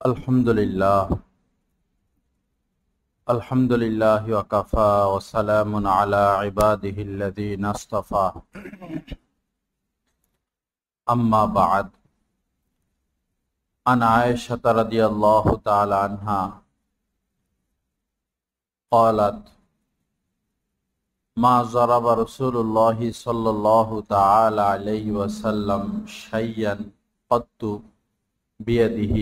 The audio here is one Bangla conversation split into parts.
আলহামদুলিল্লাহ আলহামদুলিল্লাহ ওয়া কাফা ওয়া সালামুন আলা ইবাদিহিল্লাযীনা ইসতাফা আম্মা বা'দ আন আয়েশা রাদিয়াল্লাহু তাআলা আনহা قالت ما ضرب رسول الله صلى الله تعالى عليه وسلم شيئا قط بيده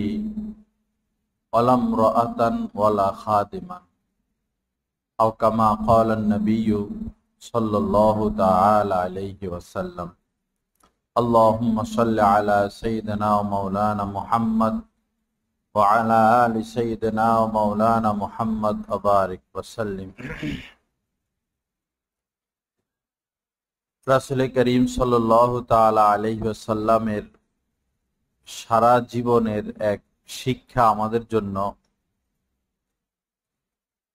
ولا امرأة ولا خادما أو كما قال النبي صلى الله تعالى عليه وسلم اللهم صل على سيدنا ومولانا محمد وعلى آل سيدنا ومولانا محمد وبارك وسلم রাসূল করিম সাল্লাল্লাহু তাআলা আলাইহি ওয়াসাল্লামের সারা জীবনের এক শিক্ষা আমাদের জন্য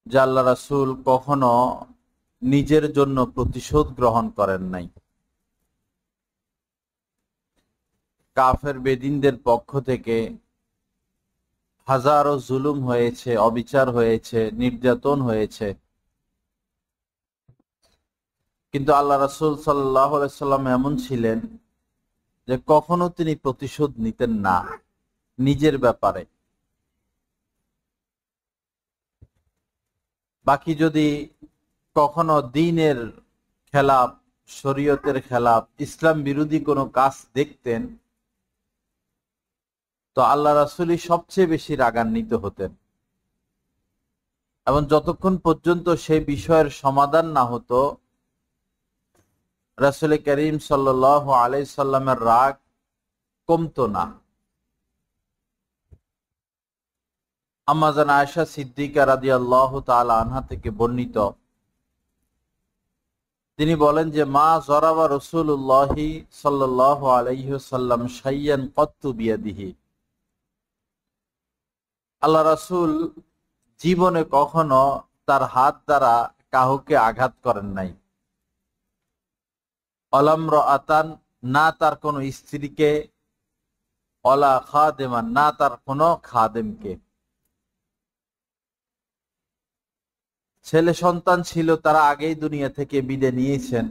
যে আল্লাহ রাসূল কখনো নিজের জন্য প্রতিশোধ গ্রহণ করেন নাই। কাফের বেদিনদের পক্ষ থেকে হাজারো জুলুম হয়েছে, অবিচার হয়েছে, নির্যাতন হয়েছে, কিন্তু আল্লাহ রাসূল সাল্লাল্লাহু আলাইহি সাল্লাম এমন ছিলেন যে কখনো তিনি প্রতিশোধ নিতেন না নিজের ব্যাপারে। বাকি যদি কখনো দ্বীনের খেলাফ, শরীয়তের খেলাফ, ইসলাম বিরোধী কোনো কাজ দেখতেন তো আল্লাহ রাসূলই সবচেয়ে বেশি রাগান্বিত হতেন, এবং যতক্ষণ পর্যন্ত সেই বিষয়ের সমাধান না হতো রাসূল করিম সাল্লাল্লাহু আলাইহি সাল্লামের রাগ কমতো না। আম্মা জান আয়েশা সিদ্দিকা রাদিয়াল্লাহু তাআলা আনহা থেকে বর্ণিত, তিনি বলেন যে মা জরাবা রাসূলুল্লাহি সাল্লাল্লাহু আলাইহি ওয়াসাল্লাম শাইয়ান কত্তু বিয়াদিহি, আল্লাহ রাসূল জীবনে কখনো তার হাত দ্বারা কাউকে আঘাত করেন নাই। অলামরাতান, না তার কোনো স্ত্রীকে, অলা খাদেমান, না তার কোনো খাদেমকে। ছেলে সন্তান ছিল, তারা আগেই দুনিয়া থেকে বিদায় নিয়েছেন।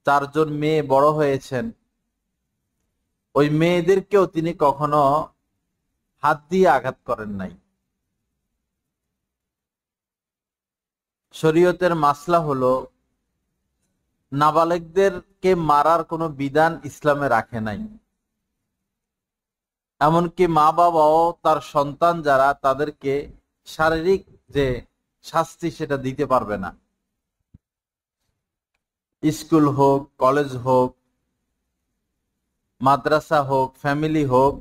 4 জন মেয়ে বড় হয়েছেন, ওই মেয়েদেরকেও তিনি কখনো হাত দিয়ে আঘাত করেন নাই। শরীয়তের মাসলা হলো নাবালেগদেরকে মারার কোনো বিধান ইসলামে রাখে নাই। এমনকি মা বাবাও তার সন্তান যারা, তাদেরকে শারীরিক যে শাস্তি সেটা দিতে পারবে না। স্কুল হোক, কলেজ হোক, মাদ্রাসা হোক, ফ্যামিলি হোক,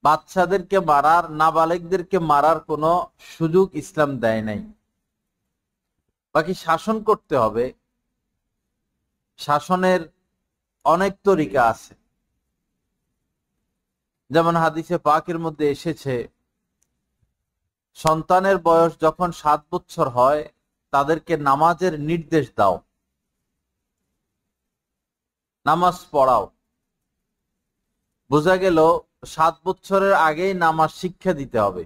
বাচ্চাদেরকে মারার, নাবালেগদেরকে মারার কোনো সুযোগ ইসলাম দেয় নাই। বাকি শাসন করতে হবে, শাসনের অনেক তরিকা আছে। যেমন হাদিসে পাকের মধ্যে এসেছে, সন্তানের বয়স যখন 7 বছর হয় তাদেরকে নামাজের নির্দেশ দাও, নামাজ পড়াও। বোঝা গেল 7 বছরের আগেই নামাজ শিক্ষা দিতে হবে।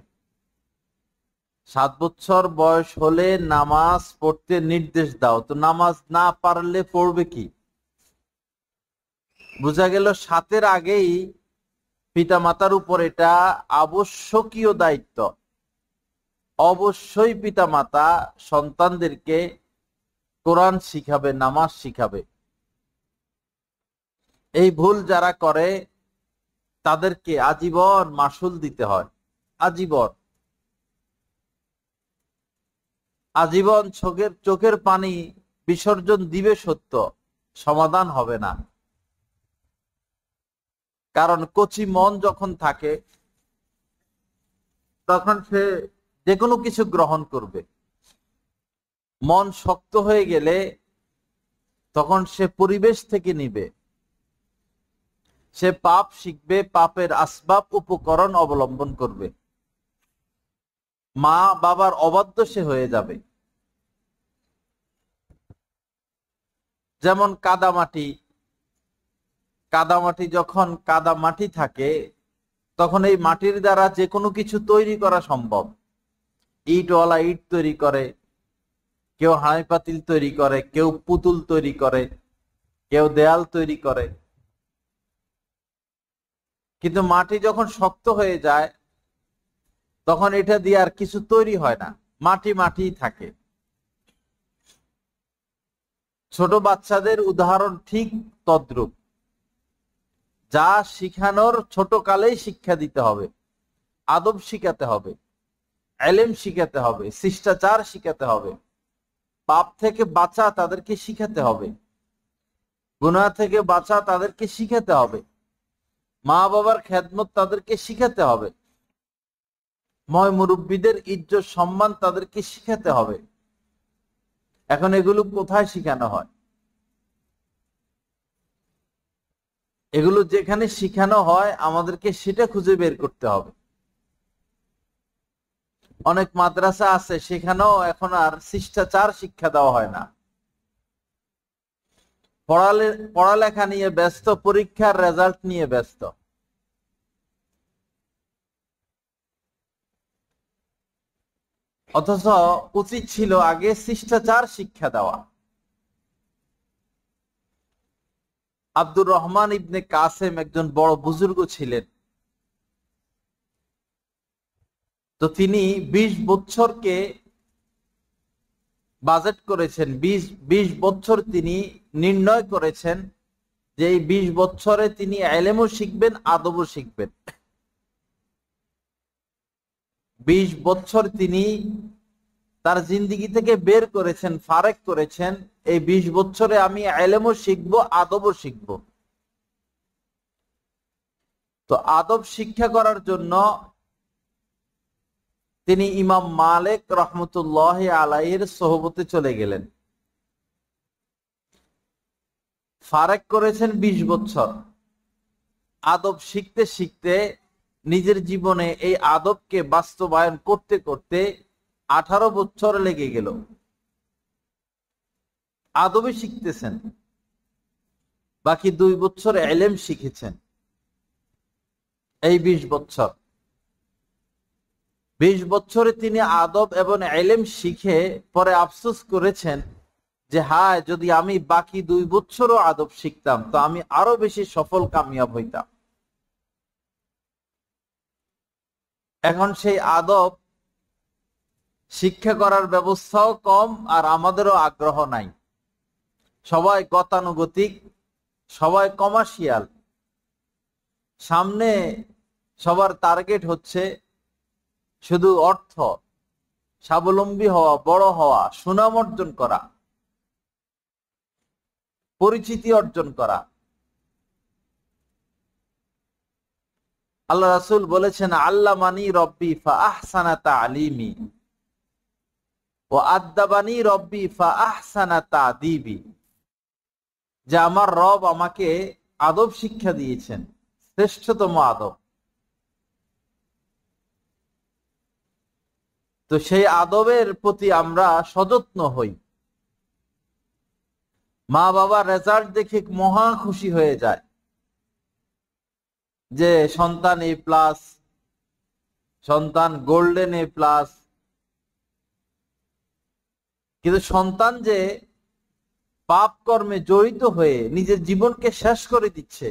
7 বছর বয়স হলে নামাজ পড়তে নির্দেশ দাও, তো নামাজ না পারলে পড়বে কি? বোঝা গেল 7-এর আগেই পিতা মাতার উপর এটা আবশ্যকীয় দায়িত্ব। অবশ্যই পিতা মাতা সন্তানদেরকে কোরআন শিখাবে, নামাজ শিখাবে। এই ভুল যারা করে তাদেরকে আজীবন মাসুল দিতে হয়, আজীবন আজীবন চোখের পানি বিসর্জন দিবে সত্য, সমাধান হবে না। কারণ কচি মন যখন থাকে তখন সে যে কোনো কিছু গ্রহণ করবে। মন শক্ত হয়ে গেলে তখন সে পরিবেশ থেকে নিবে, সে পাপ শিখবে, পাপের আসবাব উপকরণ অবলম্বন করবে, মা বাবার অবাধ্য সে হয়ে যাবে। যেমন কাদামাটি, কাদামাটি যখন কাদা মাটি থাকে তখন এই মাটির দ্বারা যে কোনো কিছু তৈরি করা সম্ভব। ইটওয়ালা ইট তৈরি করে, কেউ হাঁড়ি পাতিল তৈরি করে, কেউ পুতুল তৈরি করে, কেউ দেয়াল তৈরি করে। কিন্তু মাটি যখন শক্ত হয়ে যায় তখন এটা দিয়ে আর কিছু তৈরি হয় না, মাটি মাটিই থাকে। ছোট বাচ্চাদের উদাহরণ ঠিক তদ্রূপ। যা শিখানোর ছোট কালেই শিক্ষা দিতে হবে, আদব শিখাতে হবে, ইলম শিখাতে হবে, শিষ্টাচার শিখাতে হবে, পাপ থেকে বাঁচা তাদেরকে শিখাতে হবে, গুনাহ থেকে বাঁচা তাদেরকে শিখাতে হবে, মা বাবার খেদমত তাদেরকে শিখাতে হবে, ময় মুরব্বীদের ইজ্জত সম্মান তাদেরকে শিখাতে হবে। এখন এগুলো কোথায় শিখানো হয়? এগুলো যেখানে শিখানো হয় আমাদেরকে সেটা খুঁজে বের করতে হবে। অনেক মাদ্রাসা আছে সেখানেও এখন আর শিষ্টাচার শিক্ষা দেওয়া হয় না, পড়ালেখা নিয়ে ব্যস্ত, পরীক্ষার রেজাল্ট নিয়ে ব্যস্ত। অথচ উচিত ছিল আগে শিষ্টাচার শিক্ষা দেওয়া। আব্দুর রহমান ইবনে কাসেম একজন বড় বুজুর্গ ছিলেন। তো তিনি 20 বছরকে বাজেট করেছেন, 20 বছর তিনি নির্ণয় করেছেন যে এই 20 বছরে তিনি ইলমও শিখবেন, আদবও শিখবেন। 20 বছর তিনি তার জিন্দেগি থেকে বের করেছেন, ফারেক করেছেন, এই 20 বছরে আমি ইলমও শিখবো, আদবও শিখবো। তো আদব শিক্ষা করার জন্য তিনি ইমাম মালিক রহমতুল্লাহ আলাইহির সোহবতে চলে গেলেন। ফারেক করেছেন 20 বছর। আদব শিখতে শিখতে নিজের জীবনে এই আদবকে বাস্তবায়ন করতে করতে 18 বছর লেগে গেল। আদবে শিখতেছেন, বাকি 2 বছর ইলম শিখেছেন। এই 20 বছর, 20 বছরে তিনি আদব এবং ইলম শিখে পরে আফসোস করেছেন যে হায়, যদি আমি বাকি 2 বছরও আদব শিখতাম তো আমি আরো বেশি সফল কামিয়াব হইতাম। এখন সেই আদব শিক্ষা করার ব্যবস্থাও কম, আর আমাদেরও আগ্রহ নাই। সবাই গতানুগতিক, সবাই কমার্শিয়াল। সামনে সবার টার্গেট হচ্ছে শুধু অর্থ, স্বাবলম্বী হওয়া, বড় হওয়া, সুনাম অর্জন করা, পরিচিতি অর্জন করা। আল্লাহ রাসূল বলেছেন, আল্লামানি রব্বি ফা আহসানা তা'লিমি ওয়া আদ্দাবানি রব্বি ফা আহসানা তা'দিবি। যে আমার রব আমাকে আদব শিক্ষা দিয়েছেন, শ্রেষ্ঠতম আদব। তো সেই আদবের প্রতি আমরা সযত্ন হই। মা বাবা রেজাল্ট দেখে মহা খুশি হয়ে যায় যে সন্তান A+, সন্তান গোল্ডেন A+। কিন্তু সন্তান যে পাপ কর্মে জড়িত হয়ে নিজের জীবনকে শেষ করে দিচ্ছে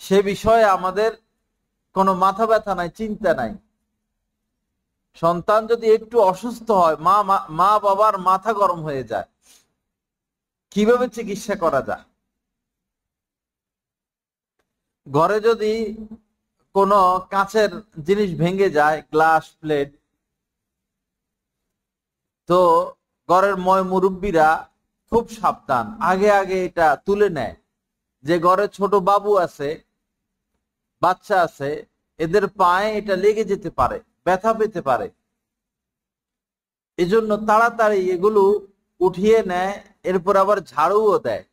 সে বিষয়ে আমাদের কোনো মাথা ব্যথা নাই, চিন্তা নাই। সন্তান যদি একটু অসুস্থ হয় মা বাবার মাথা গরম হয়ে যায়, কিভাবে চিকিৎসা করা যায়। ঘরে যদি কোনো কাঁচের জিনিস ভেঙে যায়, গ্লাস, প্লেট, তো ঘরের ময় মুরব্বীরা খুব সাবধান, আগে আগে এটা তুলে নেয় যে ঘরে ছোট বাবু আছে, বাচ্চা আছে, এদের পায়ে এটা লেগে যেতে পারে, ব্যথা পেতে পারে। এজন্য তাড়াতাড়ি এগুলো উঠিয়ে নেয়, এরপর আবার ঝাড়ুও দেয়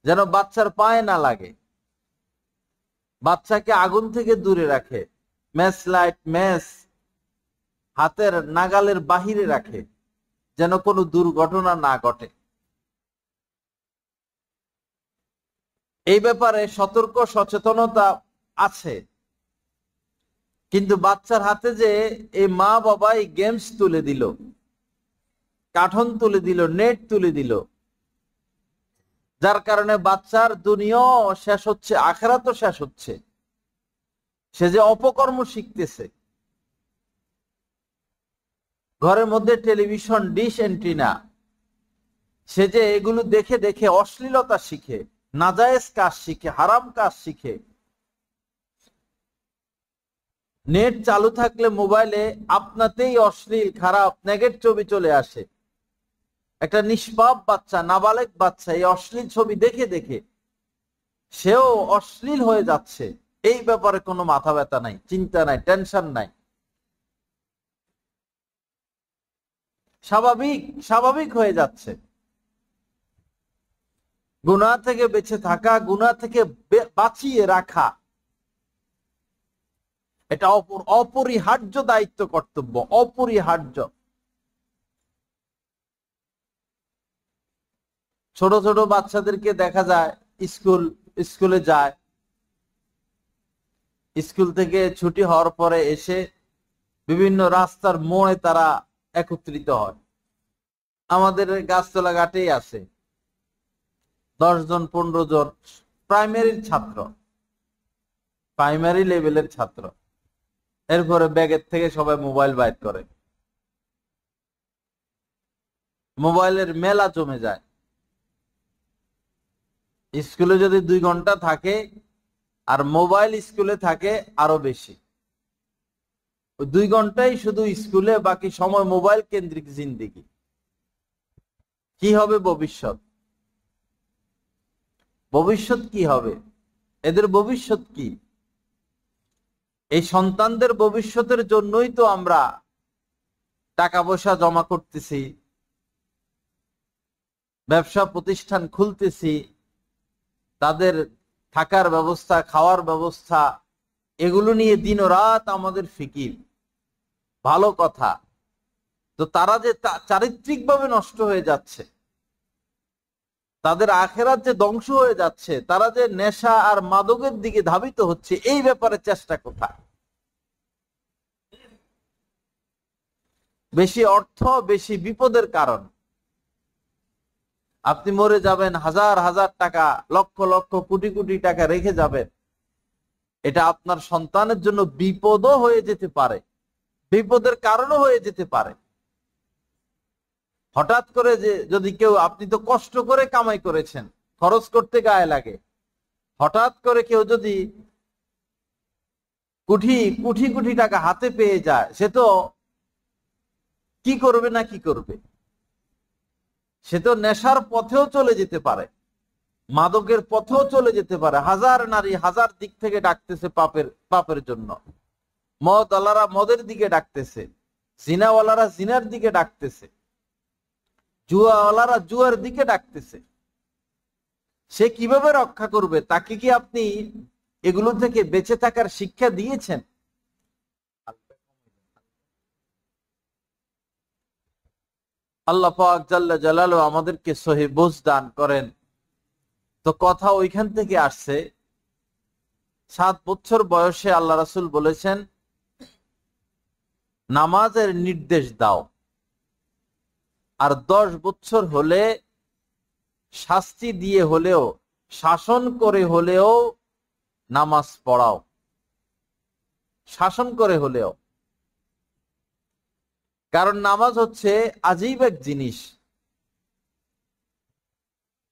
যেন বাচ্চার পায়ে না লাগে। বাচ্চাকে আগুন থেকে দূরে রাখে, ম্যাচ লাইট, ম্যাচ হাতের নাগালের বাহিরে রাখে যেন কোনো দুর্ঘটনা না ঘটে। এই ব্যাপারে সতর্ক সচেতনতা আছে, কিন্তু বাচ্চার হাতে যে এই মা বাবা এই গেমস তুলে দিল, কার্টুন তুলে দিল, নেট তুলে দিল, যার কারণে বাচ্চার দুনিয়াও শেষ হচ্ছে, আখিরাতও শেষ হচ্ছে। সে যে অপকর্ম শিখতেছে, ঘরের মধ্যে টেলিভিশন ডিশ এন্টিনা, সে যে এগুলো দেখে দেখে অশ্লীলতা শিখে, নাজায়েজ কাজ শিখে, হারাম কাজ শিখে। নেট চালু থাকলে মোবাইলে আপনাতেই অশ্লীল খারাপ নেগেট ছবি চলে আসে। একটা নিষ্পাপ বাচ্চা, নাবালেক বাচ্চা এই অশ্লীল ছবি দেখে দেখে সেও অশ্লীল হয়ে যাচ্ছে। এই ব্যাপারে কোনো মাথা ব্যথা নাই, চিন্তা নাই, টেনশন নাই, স্বাভাবিক স্বাভাবিক হয়ে যাচ্ছে। গুনাহ থেকে বেঁচে থাকা, গুনাহ থেকে বাঁচিয়ে রাখা, এটা অপরিহার্য দায়িত্ব, কর্তব্য, অপরিহার্য। ছোট ছোট বাচ্চাদেরকে দেখা যায় স্কুলে যায়, স্কুল থেকে ছুটি হওয়ার পরে এসে বিভিন্ন রাস্তার মোড়ে তারা একত্রিত হয়। আমাদের গাছতলা ঘাটেই আছে 10 জন 15 জন প্রাইমারির ছাত্র, প্রাইমারি লেভেলের ছাত্র। এরপরে ব্যাগের থেকে সবাই মোবাইল বাইর করে, মোবাইলের মেলা জমে যায়। স্কুলে যদি 2 ঘন্টা থাকে আর মোবাইল স্কুলে থাকে আরো বেশি। 2 ঘন্টাই শুধু স্কুলে, বাকি সময় মোবাইল কেন্দ্রিক জিন্দেগি। কি হবে ভবিষ্যৎ? ভবিষ্যৎ কি হবে? এদের ভবিষ্যৎ কি? এই সন্তানদের ভবিষ্যতের জন্যই তো আমরা টাকা পয়সা জমা করতেছি, ব্যবসা প্রতিষ্ঠান খুলতেছি, তাদের থাকার ব্যবস্থা, খাওয়ার ব্যবস্থা, এগুলো নিয়ে দিন ও রাত আমাদের ফিকির। ভালো কথা, তো তারা যে চারিত্রিকভাবে নষ্ট হয়ে যাচ্ছে, তাদের আখেরাত যে ধ্বংস হয়ে যাচ্ছে, তারা যে নেশা আর মাদকের দিকে ধাবিত হচ্ছে, এই ব্যাপারে চেষ্টা কোথায়? বেশি অর্থ বেশি বিপদের কারণ। আপনি মরে যাবেন, হাজার হাজার টাকা, লক্ষ লক্ষ কোটি কোটি টাকা রেখে যাবেন, এটা আপনার সন্তানের জন্য বিপদও হয়ে যেতে পারে, বিপদের কারণও হয়ে যেতে পারে। হঠাৎ করে যে যদি কেউ, আপনি তো কষ্ট করে কামাই করেছেন, খরচ করতে গায়ে লাগে, হঠাৎ করে কেউ যদি কোটি কোটি কোটি টাকা হাতে পেয়ে যায়, সে তো কি করবে না কি করবে? সে তো নেশার পথেও চলে যেতে পারে, মাদকের পথেও চলে যেতে পারে। হাজার নারী হাজার দিক থেকে ডাকতেছে পাপের জন্য, মদওয়ালারা মদের দিকে ডাকতেছে, জিনাওয়ালারা জিনার দিকে ডাকতেছে, জুয়াওয়ালারা জুয়ার দিকে ডাকতেছে। সে কিভাবে রক্ষা করবে? তাকে কি আপনি এগুলো থেকে বেঁচে থাকার শিক্ষা দিয়েছেন? আল্লাহ পাক জাল্লা জালালু আমাদেরকে সহি বুঝ দান করেন। তো কথা ওইখান থেকে আসছে, 7 বছর বয়সে আল্লাহ রাসূল বলেছেন, নামাজের নির্দেশ দাও, আর 10 বছর হলে শাস্তি দিয়ে হলেও, শাসন করে হলেও নামাজ পড়াও, শাসন করে হলেও। কারণ নামাজ হচ্ছে আজীব এক জিনিস।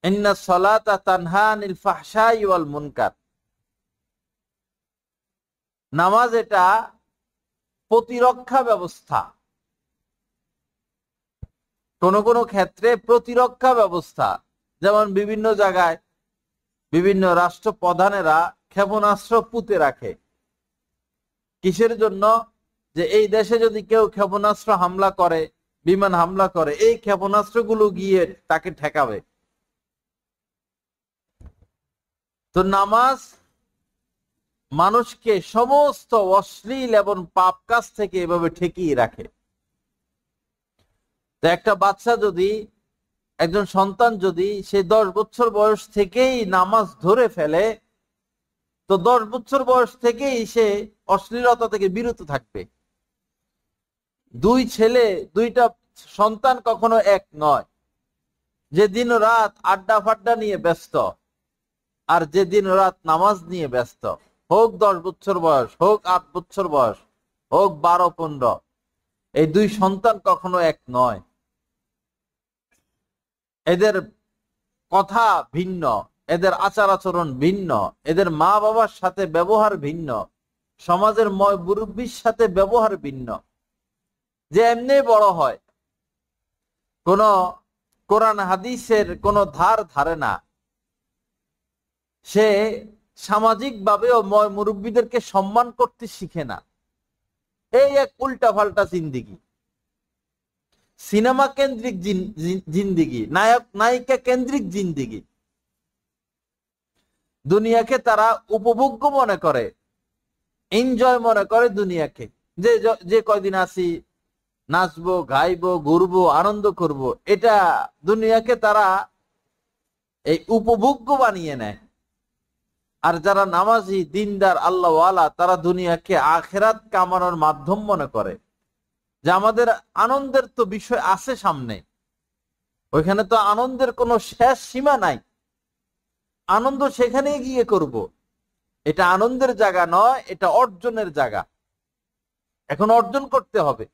ইন্নাস সালাতা তানহা আনিল ফাহশাই ওয়াল মুনকার। নামাজ এটা প্রতিরক্ষা ব্যবস্থা, কোন কোন ক্ষেত্রে প্রতিরক্ষা ব্যবস্থা। যেমন বিভিন্ন জায়গায় বিভিন্ন রাষ্ট্র প্রধানেরা ক্ষেপণাস্ত্র পুঁতে রাখে। কিসের জন্য? যে এই দেশে যদি কেউ ক্ষেপণাস্ত্র হামলা করে, বিমান হামলা করে, এই ক্ষেপণাস্ত্রগুলো গিয়ে তাকে ঠেকাবে। তো নামাজ মানুষকে সমস্ত অশ্লীল এবং পাপ কাজ থেকে এভাবে ঠেকিয়ে রাখে। তো একটা বাচ্চা যদি একজন সন্তান যদি সে 10 বছর বয়স থেকেই নামাজ ধরে ফেলে, তো 10 বছর বয়স থেকেই সে অশ্লীলতা থেকে বিরত থাকবে। দুই ছেলে, দুইটা সন্তান কখনো এক নয়। যে দিন রাত আড্ডা ফাড্ডা নিয়ে ব্যস্ত, আর যে দিন রাত নামাজ নিয়ে ব্যস্ত, হোক 10 বছর বয়স, হোক 8 বছর বয়স, হোক 12-15, এই দুই সন্তান কখনো এক নয়। এদের কথা ভিন্ন, এদের আচার আচরণ ভিন্ন, এদের মা বাবার সাথে ব্যবহার ভিন্ন, সমাজের মুরব্বীর সাথে ব্যবহার ভিন্ন। যে এমনি বড় হয়, কোন কোরআন হাদিসের কোন ধার ধারে না, সে সামাজিক ভাবেও মুরব্বীদেরকে সম্মান করতে শিখে না। এই এক উল্টা পাল্টা জিন্দিগি, সিনেমা কেন্দ্রিক জিন্দিগি, নায়ক নায়িকা কেন্দ্রিক জিন্দিগি। দুনিয়াকে তারা উপভোগ্য মনে করে, এনজয় মনে করে দুনিয়াকে। যে কয়দিন আছি নাচবো, গাইবো, ঘুরবো, আনন্দ করব, এটা দুনিয়াকে তারা এই উপভোগ্য বানিয়ে নেয়। আর যারা নামাজি, দিনদার, আল্লাহওয়ালা, তারা দুনিয়াকে আখেরাত কামানোর মাধ্যম মনে করে। যে আমাদের আনন্দের তো বিষয় আছে সামনে, ওইখানে তো আনন্দের কোনো শেষ সীমা নাই, আনন্দ সেখানে গিয়ে করব। এটা আনন্দের জায়গা নয়, এটা অর্জনের জায়গা। এখন অর্জন করতে হবে।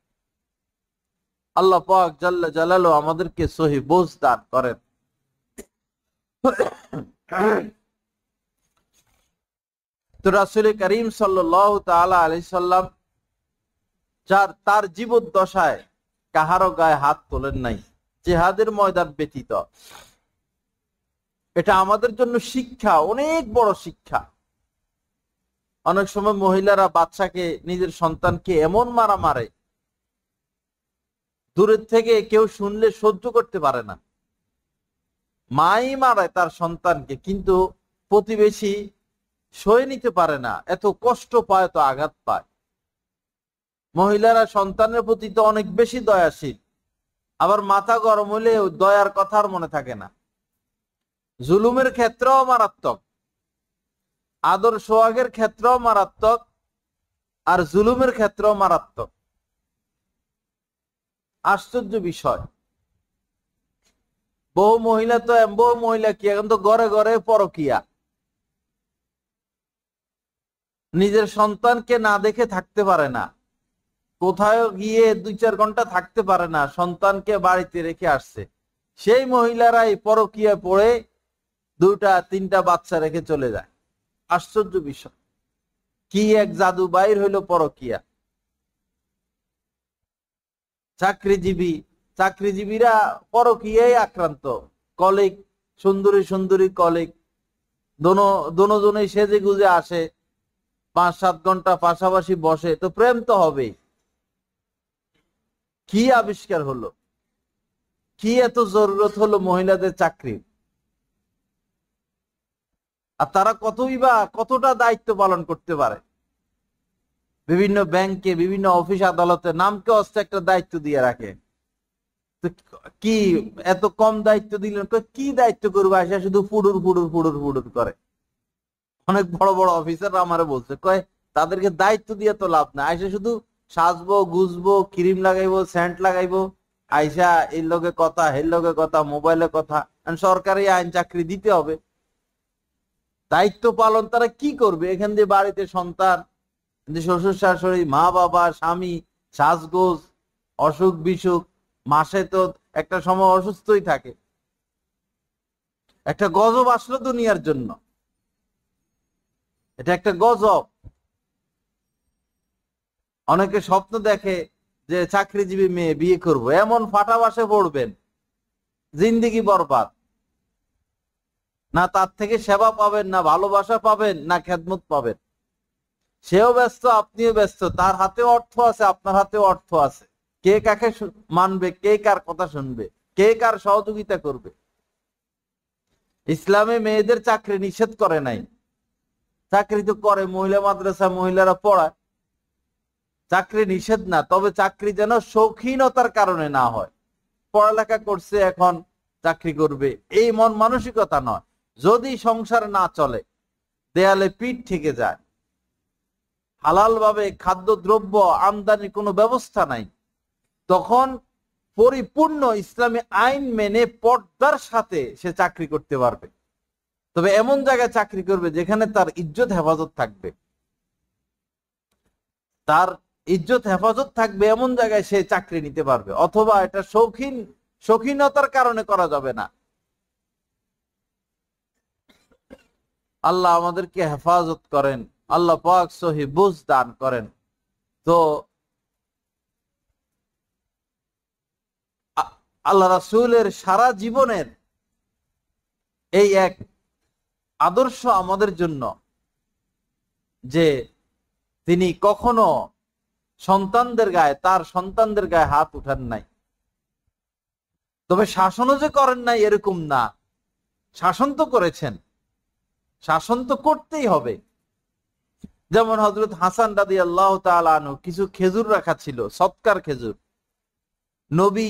আল্লাহ পাক জাল্লা জালালু আমাদেরকে সহি বোঝ দান করেন। তো রাসূল করিম সাল্লাল্লাহু তাআলা আলাইহি সাল্লাম তার জীবদ্দশায় কাহারো গায়ে হাত তোলেন নাই, জিহাদের ময়দান ব্যতীত। এটা আমাদের জন্য শিক্ষা, অনেক বড় শিক্ষা। অনেক সময় মহিলারা বাচ্চাকে, নিজের সন্তানকে এমন মারা মারে, দূরের থেকে কেউ শুনলে সহ্য করতে পারে না। মাই মারে তার সন্তানকে, কিন্তু প্রতিবেশী সয়ে নিতে পারে না, এত কষ্ট পায়, এত আঘাত পায়। মহিলারা সন্তানের প্রতি তো অনেক বেশি দয়াশীল, আবার মাথা গরম হলে দয়ার কথা আর মনে থাকে না। জুলুমের ক্ষেত্রেও মারাত্মক, আদর সোহাগের ক্ষেত্রেও মারাত্মক, আর জুলুমের ক্ষেত্রেও মারাত্মক। আশ্চর্য বিষয়, বহু মহিলা কি এখন তো ঘরে ঘরে পরকিয়া। নিজের সন্তানকে না দেখে থাকতে পারে না, কোথাও গিয়ে 2-4 ঘন্টা থাকতে পারে না, সন্তানকে বাড়িতে রেখে আসছে। সেই মহিলারাই পরকিয়া পড়ে 2-3টা বাচ্চা রেখে চলে যায়। আশ্চর্য বিষয়, কি এক জাদু বাইর হইল পরকিয়া। চাকরিজীবীরা পরকিয়ায় আক্রান্ত। কলিগ, সুন্দরী সুন্দরী কলিগ, দোনোজনেই সেজে গুজে আসে, 5-7 ঘন্টা পাশাপাশি বসে, তো প্রেম তো হবেই। কি আবিষ্কার হলো, কি এত জরুরত হলো মহিলাদের চাকরি? আর তারা কতটা দায়িত্ব পালন করতে পারে? বিভিন্ন ব্যাংকে, বিভিন্ন অফিস আদালতে নামকে অস্তে একটা দায়িত্ব দিয়ে রাখে। তো কি এত কম দায়িত্ব দিলেন? কি দায়িত্ব করবো? আসা শুধু ফুডুর ফুডুর ফুডুর ফুডুর করে। অনেক বড় বড় অফিসাররা আমারে বলছে, কয় তাদেরকে দায়িত্ব দিয়ে তো লাভ না, আইসা শুধু সাজবো, গুজবো, ক্রিম লাগাইবো, সেন্ট লাগাইবো, আইসা এর লগে কথা, এর লগে কথা, মোবাইলে কথা। সরকারি আইন চাকরি দিতে হবে, দায়িত্ব পালন তারা কি করবে? এখান দিয়ে বাড়িতে সন্তান, শ্বশুর শাশুড়ি, মা বাবা, স্বামী, সাজগোজ, অসুখ বিসুখ, মাসে তো একটা সময় অসুস্থই থাকে। একটা গজব আসলো দুনিয়ার জন্য, এটা একটা গজব। অনেকে স্বপ্ন দেখে যে চাকরিজীবী মেয়ে বিয়ে করব, এমন ফাটা বাসে পড়বেন, জিন্দিগি বরবাদ। না তার থেকে সেবা পাবেন, না ভালোবাসা পাবেন, না খেদমত পাবেন। সেও ব্যস্ত, আপনিও ব্যস্ত, তার হাতেও অর্থ আছে, আপনার হাতেও অর্থ আছে। কে কাকে মানবে, কে কার কথা শুনবে, কে কার সহযোগিতা করবে? ইসলামে মেয়েদের চাকরি নিষেধ করে নাই, চাকরি তো করে, মহিলা মাদ্রাসা মহিলারা পড়ায়, চাকরি নিষেধ না। তবে চাকরি যেন শৌখিনতার কারণে না হয়। পড়ালেখা করছে, এখন চাকরি করবে, এই মন মানসিকতা নয়। যদি সংসার না চলে, দেয়ালে পিঠ থেকে যায়, হালাল ভাবে খাদ্যদ্রব্য আমদানির কোনো ব্যবস্থা নাই, তখন পরিপূর্ণ ইসলামী আইন মেনে পর্দার সাথে সে চাকরি করতে পারবে। তবে এমন জায়গায় চাকরি করবে যেখানে তার ইজ্জত হেফাজত থাকবে, তার ইজ্জত হেফাজত থাকবে, এমন জায়গায় সে চাকরি নিতে পারবে। অথবা এটা শৌখিনতার কারণে করা যাবে না। আল্লাহ আমাদেরকে হেফাজত করেন, আল্লাহ পাক সহি বুঝ দান করেন। তো আল্লাহ রাসূলের সারা জীবনের এই এক আদর্শ আমাদের জন্য, যে তিনি কখনো তার সন্তানদের গায়ে হাত উঠান নাই। তবে শাসনও যে করেন নাই এরকম না, শাসন তো করেছেন, শাসন তো করতেই হবে। যেমন হযরত হাসান রাদিয়াল্লাহু তাআলা আনহু কিছু খেজুর রাখা ছিল, সদকার খেজুর। নবী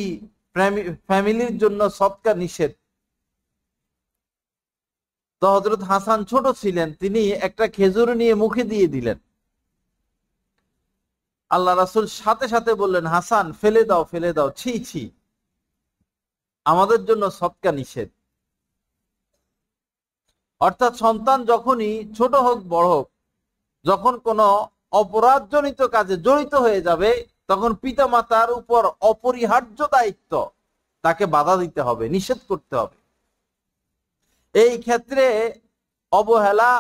ফ্যামিলির জন্য সদকা নিষেধ। তো হযরত হাসান ছোট ছিলেন, তিনি একটা খেজুর নিয়ে মুখে দিয়ে দিলেন। আল্লাহ রাসূল সাথে সাথে বললেন, হাসান ফেলে দাও, ফেলে দাও, ছি ছি, আমাদের জন্য সদকা নিষেধ। অর্থাৎ সন্তান যখনই ছোট হোক বড় হোক, যখন কোনো অপরাধজনিত কাজে জড়িত হয়ে যাবে, তখন পিতামাতার উপর অপরিহার্য দায়িত্ব, তাকে বাধা দিতে হবে, নিষেধ করতে হবে। এই ক্ষেত্রে অবহেলা,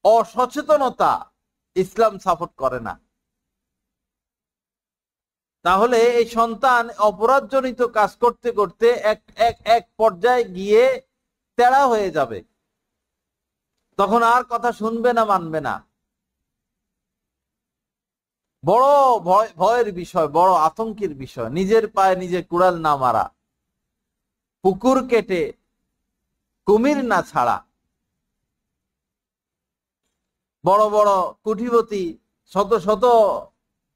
অসচেতনতা ইসলাম সাপোর্ট করে না। তাহলে এই সন্তান অপরাধজনিত কাজ করতে করতে এক পর্যায়ে গিয়ে তেড়া হয়ে যাবে, তখন আর কথা শুনবে না, মানবে না। বড় ভয়ের বিষয়, বড় আতঙ্কের বিষয়, নিজের পায়ে নিজে কুড়াল না মারা, পুকুর কেটে কুমির না ছাড়া। বড় বড় কোটিপতি, শত শত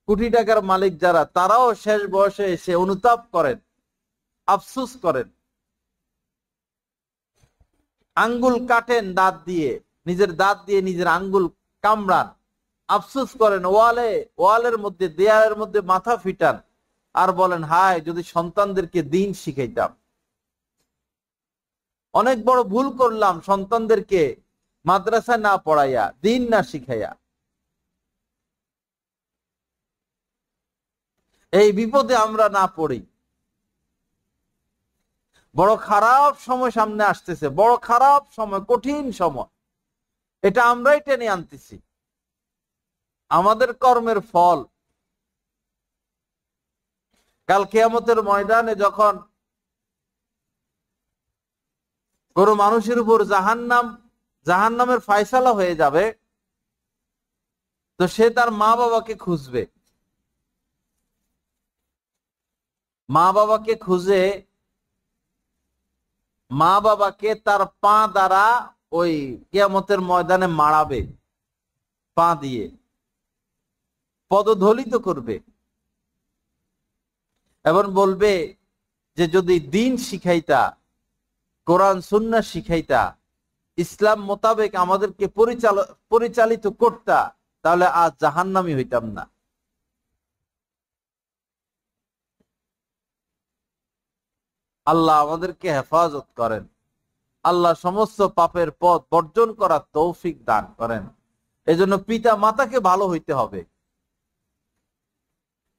কোটি টাকার মালিক যারা, তারাও শেষ বয়সে এসে অনুতাপ করেন, আফসোস করেন, আঙ্গুল কাটেন দাঁত দিয়ে, নিজের দাঁত দিয়ে নিজের আঙ্গুল কামড়ান, আফসোস করেন, ওয়ালের মধ্যে, দেয়ালের মধ্যে মাথা ফিটান, আর বলেন, হায় যদি সন্তানদেরকে দিন শিখাইতাম, অনেক বড় ভুল করলাম সন্তানদেরকে মাদ্রাসা না পড়াইয়া, দিন না শিখাইয়া। এই বিপদে আমরা না পড়ি। বড় খারাপ সময় সামনে আসতেছে, বড় খারাপ সময়, কঠিন সময়, এটা আমরাই টেনে আনতেছি, আমাদের কর্মের ফল। কাল কিয়ামতের ময়দানে যখন কোন মানুষের উপর জাহান্নামের ফয়সালা হয়ে যাবে, তো সে তার মা বাবাকে খুঁজবে, মা বাবাকে খুঁজে, মা বাবাকে তার পা দ্বারা ওই কিয়ামতের ময়দানে মারাবে, পা দিয়ে পদদলিত করবে, এবং বলবে যে যদি দিন শিখাইতা, কোরআন সুন্নাহ শিখাইতা, ইসলাম মোতাবেক আমাদেরকে পরিচালিত করতা, তাহলে আজ জাহান্নামী হইতাম না। আল্লাহ আমাদেরকে হেফাজত করেন, আল্লাহ সমস্ত পাপের পথ বর্জন করার তৌফিক দান করেন। এজন্য পিতা মাতাকে ভালো হইতে হবে।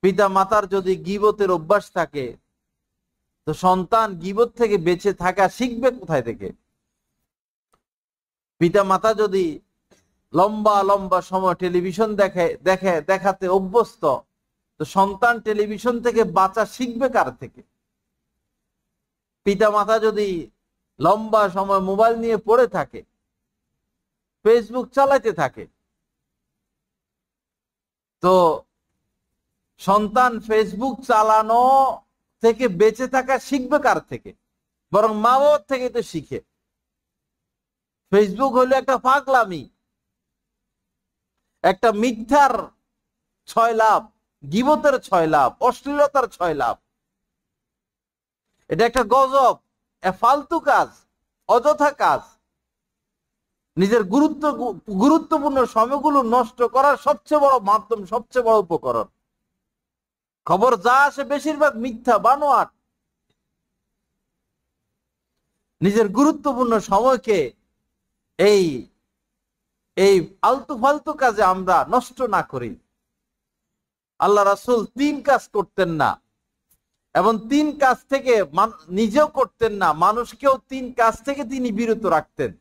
পিতা মাতার যদি গীবতের অভ্যাস থাকে, তো সন্তান গীবত থেকে বেঁচে থাকা শিখবে কোথায় থেকে? পিতা মাতা যদি লম্বা লম্বা সময় টেলিভিশন দেখাতে অভ্যস্ত, তো সন্তান টেলিভিশন থেকে বাঁচা শিখবে কার থেকে? পিতা মাতা যদি লম্বা সময় মোবাইল নিয়ে পড়ে থাকে, ফেসবুক চালাইতে থাকে, তো সন্তান ফেসবুক চালানো থেকে বেঁচে থাকা শিখবে কার থেকে? বরং মা বাবার থেকে তো শিখে। ফেসবুক হলো একটা পাগলামি, একটা মিথ্যার 6 লাভ, গীবতের 6 লাভ, অশ্লীলতার 6 লাভ। এটা একটা গজব, ফালতু কাজ, অযথা কাজ। নিজের গুরুত্বপূর্ণ সময়গুলো নষ্ট করার সবচেয়ে বড় মাধ্যম, সবচেয়ে বড় উপকরণ। খবর যা আসে বেশিরভাগ মিথ্যা, বানোয়াট। নিজের গুরুত্বপূর্ণ সময়কে এই এই আলতু ফালতু কাজে আমরা নষ্ট না করি। আল্লাহ রাসূল 3 কাজ করতেন না, এবং 3 কাজ থেকে নিজেও করতেন না, মানুষকেও 3 কাজ থেকে তিনি বিরত রাখতেন।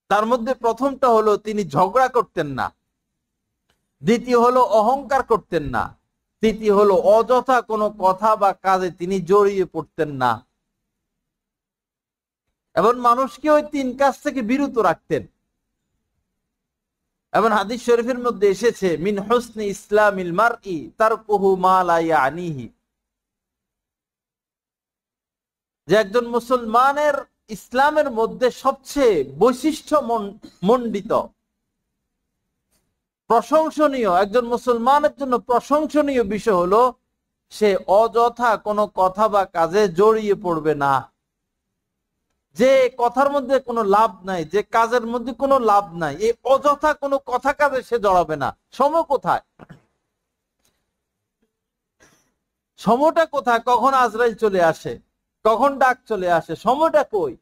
তার মধ্যে প্রথমটা হলো তিনি ঝগড়া করতেন না, দ্বিতীয় হলো অহংকার করতেন না, তৃতীয় হলো অযথা কোনো কথা বা কাজে তিনি জড়িয়ে পড়তেন না, এবং মানুষকে ওই 3 কাজ থেকে বিরত রাখতেন। এবং হাদিস শরীফের মধ্যে এসেছে, মিন হুসনি ইসলামিল মারই তারকুহু মা লা ইয়ানিহি, যে একজন মুসলমানের ইসলামের মধ্যে সবচেয়ে বৈশিষ্ট্য মণ্ডিত, প্রশংসনীয়, একজন মুসলমানের জন্য প্রশংসনীয় বিষয় হলো সে অযথা কোনো কথা বা কাজে জড়িয়ে পড়বে না। যে কথার মধ্যে কোনো লাভ নাই, যে কাজের মধ্যে কোনো লাভ নাই, এই অযথা কোনো কথা কাজে সে জড়াবে না। সময় কোথায়? সময়টা কোথায়? কখন আজরাইল চলে আসে, কখন ডাক চলে আসে, সময়টা কই?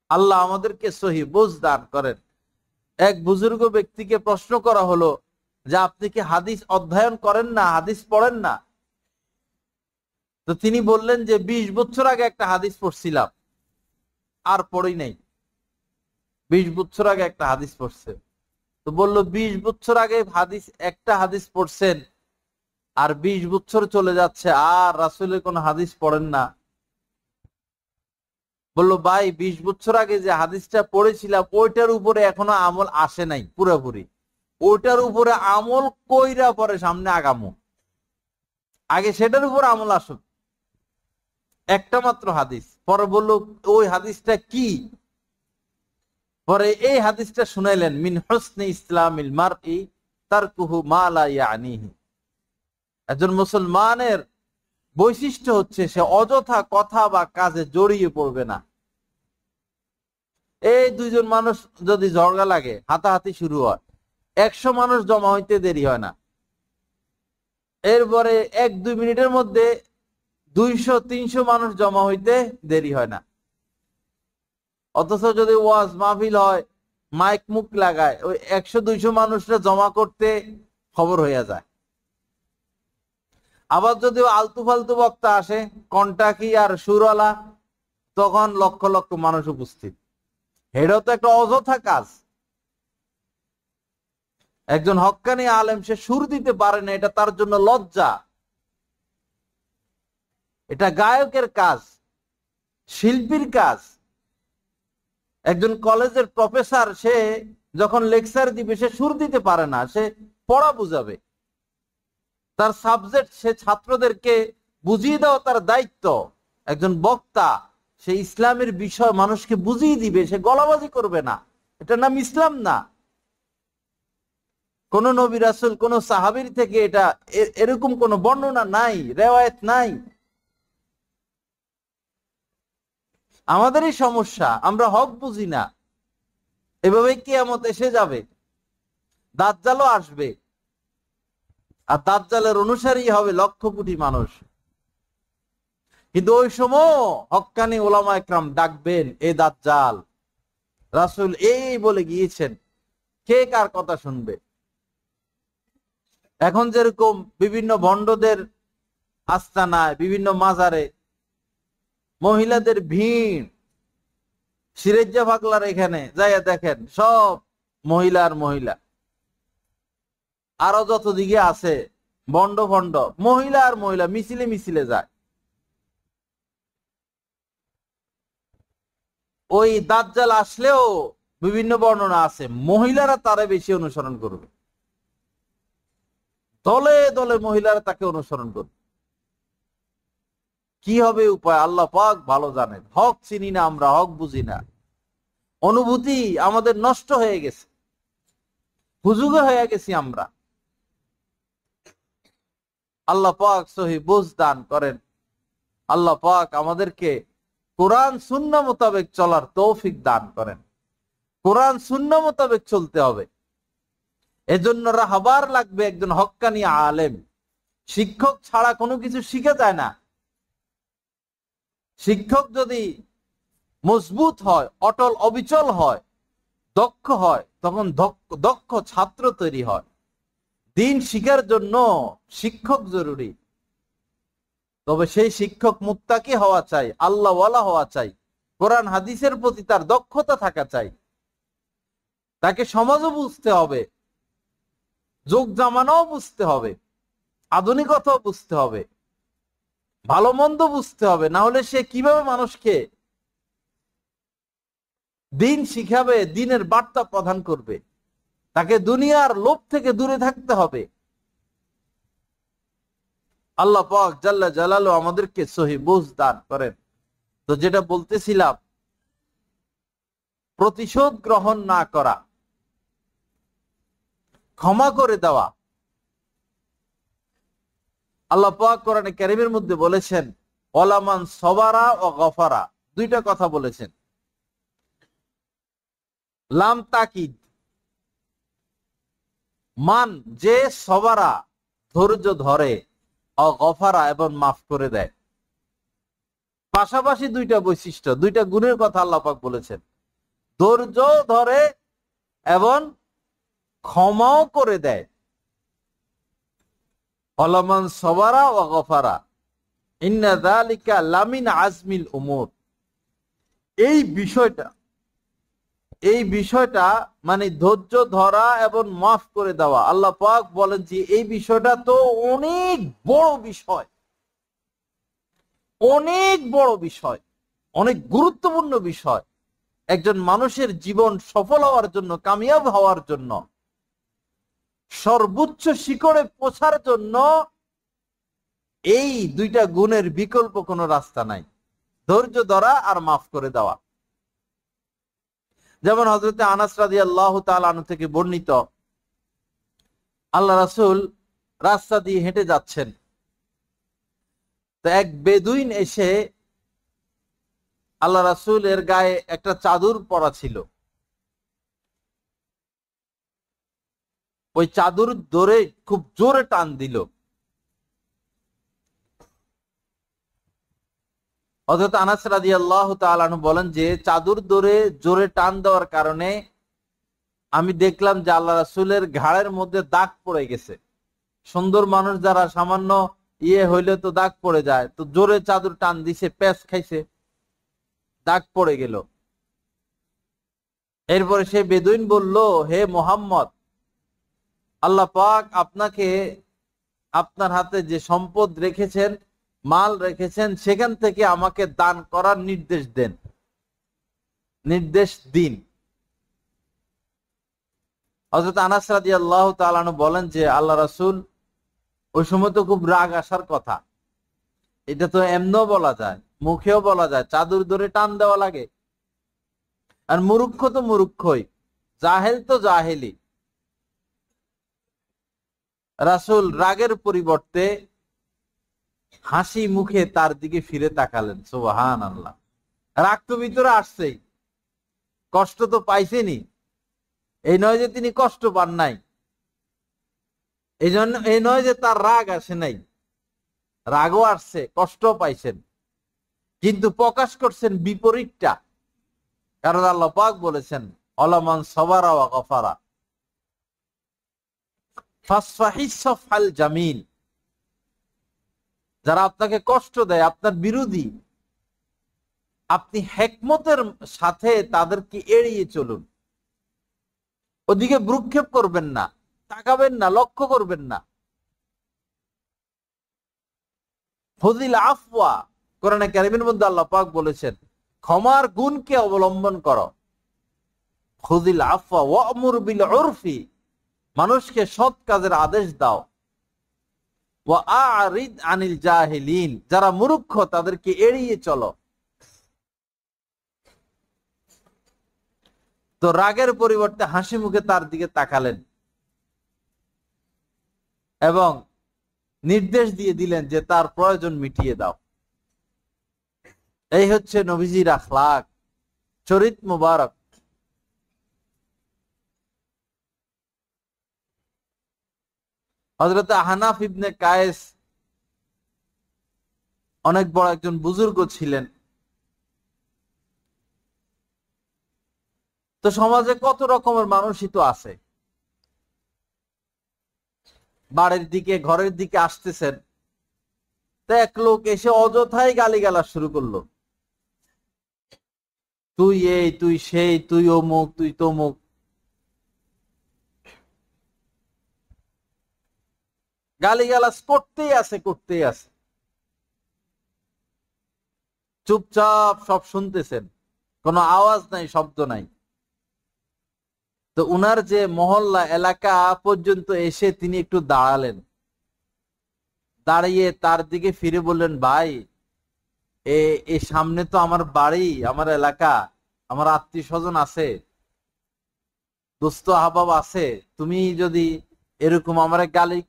আল্লাহ আমাদেরকে সহি বুঝ দান করেন। এক বুজুর্গ ব্যক্তিকে প্রশ্ন করা হলো যে আপনি কি হাদিস অধ্যয়ন করেন না, হাদিস পড়েন না? তো তিনি বললেন যে 20 বছর আগে একটা হাদিস পড়ছিলাম, আর পড়ি নাই। 20 বছর আগে একটা হাদিস পড়ছে। তো বললো 20 বছর আগে একটা হাদিস পড়ছেন, আর 20 বছর চলে যাচ্ছে, আর রাসূলের কোন হাদিস পড়েন না। বললো ভাই, 20 বছর আগে যে হাদিসটা পড়েছিলাম ওইটার উপরে এখনো আমল আসে নাই পুরোপুরি। ওইটার উপরে আমল কইরা পরে সামনে আগামো, আগে সেটার উপর আমল আসুক। একটা মাত্র হাদিস। পরে বললো ওই হাদিসটা কি? পরে এই হাদিসটা শুনাইলেন, মিন হুসনি ইসলামিল মারই তারকুহু মা লা ইয়ানিহি, একজন মুসলমানের বৈশিষ্ট্য হচ্ছে সে অযথা কথা বা কাজে জড়িয়ে পড়বে না। এই 2জন মানুষ যদি ঝগড়া লাগে, হাতাহাতি শুরু হয়, 100 মানুষ জমা হইতে দেরি হয় না। এরপরে 1-2 মিনিটের মধ্যে 200-300 মানুষ জমা হইতে দেরি হয় না। অথচ যদি ওয়াজ মাহফিল হয়, মাইক মুখ লাগায়, ওই 100-200 মানুষরা জমা করতে খবর হয়ে যায়। আবার যদি আলতু ফালতু বক্তা আসে, কন্টাকি আর সুরওয়ালা, তখন লক্ষ লক্ষ মানুষ উপস্থিত। এটাও তো একটা অযথা কাজ। একজন হক্কানি আলেম সে সুর দিতে পারে না, এটা তার জন্য লজ্জা। এটা গায়কের কাজ, শিল্পীর কাজ। একজন কলেজের প্রফেসর সে যখন লেকচার দিবে, সে সুর দিতে পারে না, সে পড়া বুঝাবে। তার সাবজেক্ট, সে ছাত্রদেরকে বুঝিয়ে দেওয়া তার দায়িত্ব। একজন বক্তা সে ইসলামের বিষয় মানুষকে বুঝিয়ে দিবে, সে গলাবাজি করবে না। এটার নাম ইসলাম না। কোন নবী রাসূল, কোন সাহাবীর থেকে এটা এরকম কোন বর্ণনা নাই, রেওয়ায়েত নাই। আমাদেরই সমস্যা, আমরা হক বুঝি না। এভাবে কিয়ামত এসে যাবে, দাজ্জালও আসবে, আর দাজ্জালের অনুসারী হবে লক্ষ কোটি মানুষ। কিন্তু ওই সময় হক্কানি ওলামা একরাম ডাকবেন, এ দাজ্জাল, রাসূল এই বলে গিয়েছেন, কে কার কথা শুনবে? এখন যেরকম বিভিন্ন ভণ্ডদের আস্তানায়, বিভিন্ন মাজারে মহিলাদের ভিড়, সিরাজ্জা পাগলার এখানে যাইয়া দেখেন সব মহিলা আর মহিলা। আরো যত দিকে আছে ভণ্ড ভণ্ড, মহিলা আর মহিলা মিছিলে মিছিলে যায়। ওই দাজ্জাল আসলেও বিভিন্ন বর্ণনা আছে, মহিলারা তারে বেশি অনুসরণ করবে, দলে দলে মহিলারা তাকে অনুসরণ করবে। কি হবে উপায় আল্লাহ পাক ভালো জানেন। হক চিনি না আমরা, হক বুঝি না, অনুভূতি আমাদের নষ্ট হয়ে গেছে, হুজুগে হয়ে গেছি আমরা। আল্লাহ পাক সহি বুঝ দান করেন। আল্লাহ পাক আমাদেরকে কোরআন সুন্নাহ মোতাবেক চলার তৌফিক দান করেন। কোরআন সুন্নাহ মোতাবেক চলতে হবে। এজন্য রাহবার লাগবে একজন হক্কানি আলেম। শিক্ষক ছাড়া কোনো কিছু শিখা যায় না। শিক্ষক যদি মজবুত হয়, অটল অবিচল হয়, দক্ষ হয়, তখন দক্ষ ছাত্র তৈরি হয়। দিন শিখার জন্য শিক্ষক জরুরি। তবে সেই শিক্ষক মুত্তাকি হওয়া চাই, আল্লাহওয়ালা হওয়া চাই, কোরআন হাদিসের প্রতি তার দক্ষতা থাকা চাই। তাকে সমাজও বুঝতে হবে, যুগ জামানাও বুঝতে হবে, আধুনিকতাও বুঝতে হবে, ভালো মন্দ বুঝতে হবে। না হলে সে কিভাবে মানুষকে দিন শিখাবে, দিনের বার্তা প্রদান করবে? তাকে দুনিয়ার লোভ থেকে দূরে থাকতে হবে। আল্লাহ পাক জাল্লা জালালু আমাদেরকে সহি বুঝ দান করেন। তো যেটা বলতেছিলাম, প্রতিশোধ গ্রহণ না করা, ক্ষমা করে দেওয়া। আল্লাহ পাক কোরআনে কারীমের মধ্যে বলেছেন ওয়ালামান সবারা ও গফারা, দুইটা কথা বলেছেন। লাম তাকিদ, মান যে সবারা ধৈর্য ধরে, ও গফারা এবং মাফ করে দেয়। পাশাপাশি দুইটা বৈশিষ্ট্য, দুইটা গুণের কথা আল্লাহ পাক বলেছেন। ধৈর্য ধরে এবং ক্ষমাও করে দেয়। ওয়ালামান সবারা ও গফারা ইন্না যালিকা লামিন আজমিল উমুর। এই বিষয়টা মানে ধৈর্য ধরা এবং মাফ করে দেওয়া, আল্লাহ পাক বলেন যে এই বিষয়টা তো অনেক বড় বিষয়, অনেক বড় বিষয়, অনেক গুরুত্বপূর্ণ বিষয়। একজন মানুষের জীবন সফল হওয়ার জন্য, কামিয়াব হওয়ার জন্য, সর্বোচ্চ শিখরে পৌঁছার জন্য এই দুইটা গুণের বিকল্প কোনো রাস্তা নাই, ধৈর্য ধরা আর মাফ করে দেওয়া। যেমন হযরতে আনাস রাদিয়াল্লাহু তাআলা আনহু থেকে বর্ণিত, আল্লাহ রাসূল রাস্তা দিয়ে হেঁটে যাচ্ছেন, তো এক বেদুইন এসে আল্লাহ রাসূলের গায়ে একটা চাদর পরা ছিল, ওই চাদর ধরে খুব জোরে টান দিল। হযরত আনাস রাদিয়াল্লাহু তাআলা আনহু বলেন যে চাদর ধরে জোরে টান দেওয়ার কারণে আমি দেখলাম যে আল্লাহ রাসূলের ঘাড়ের মধ্যে দাগ পড়ে গেছে। সুন্দর মানুষ যারা সামান্য হইলে তো দাগ পড়ে যায়, তো জোরে চাদর টান দিছে, প্যাঁচ খাইছে, দাগ পড়ে গেল। এরপরে সে বেদুইন বলল, হে মুহাম্মদ, আল্লাহ পাক আপনাকে আপনার হাতে যে সম্পদ রেখেছেন, মাল রেখেছেন, সেখান থেকে আমাকে দান করার নির্দেশ দিন। হযরত আনাস রাদিয়াল্লাহু তাআলা আনহু বলেন যে আল্লাহ রাসূল, ওই সময় তো খুব রাগ আসার কথা, এটা তো এমনও বলা যায়, মুখেও বলা যায়, চাদর ধরে টান দেওয়া লাগে। আর মূর্খ তো মূর্খই, জাহেল তো জাহেলি। রাসূল রাগের পরিবর্তে হাসি মুখে তার দিকে ফিরে তাকালেন। সুবহানাল্লাহ। রাগ তো ভিতরে আসছেই, কষ্ট তো পাইছেনি, এই নয় যে তিনি কষ্ট পান নাই, এই নয় যে তার রাগ আসে নাই, রাগও আসছে, কষ্টও পাইছেন, কিন্তু প্রকাশ করছেন বিপরীতটা। কারণ আল্লাহ পাক বলেছেন ওয়ালামান সাবারা ওয়া গফারা ফাসফাহিস সাফহাল জামিল। যারা আপনাকে কষ্ট দেয়, আপনার বিরোধী, আপনি হিকমতের সাথে তাদেরকে এড়িয়ে চলুন। ওদিকে ভ্রুক্ষেপ করবেন না, তাকাবেন না, লক্ষ্য করবেন না। খুযিল আফওয়া, কোরআনে কারীমের মধ্যে আল্লাহ পাক বলেছেন ক্ষমার গুণকে অবলম্বন করো। খুযিল আফওয়া ওয়া'মুর বিল উরফি, মানুষকে সৎ কাজের আদেশ দাও। ওয়া আ'রিদ আনিল জাহিলিন, যারা মূর্খ তাদেরকে এড়িয়ে চলো। তো রাগের পরিবর্তে হাসি মুখে তার দিকে তাকালেন এবং নির্দেশ দিয়ে দিলেন যে তার প্রয়োজন মিটিয়ে দাও। এই হচ্ছে নবীজির আখলাক, চরিত মুবারক। হযরত আহনাফ ইবনে কায়েস অনেক বড় একজন বুজুর্গ ছিলেন। তো সমাজে কত রকমের মানুষই তো আছে। বাড়ির দিকে ঘরের দিকে আসতেছেন, তো এক লোক এসে অযথাই গালিগালাজ শুরু করলো, তুই এই, তুই সেই, তুই অমুক, তুই তমুক। গালিগালাজ করতেই আছে, করতেই আছে। চুপচাপ সব শুনতেছেন, কোনো আওয়াজ নাই, শব্দ নাই। তো উনার যে মহল্লা এলাকা পর্যন্ত এসে তিনি একটু দাঁড়ালেন, দাঁড়িয়ে তার দিকে ফিরে বললেন, ভাই এ সামনে তো আমার বাড়ি, আমার এলাকা, আমার আত্মীয় স্বজন আছে, দোস্ত আহবাব আছে, তুমি যদি এরকম আমার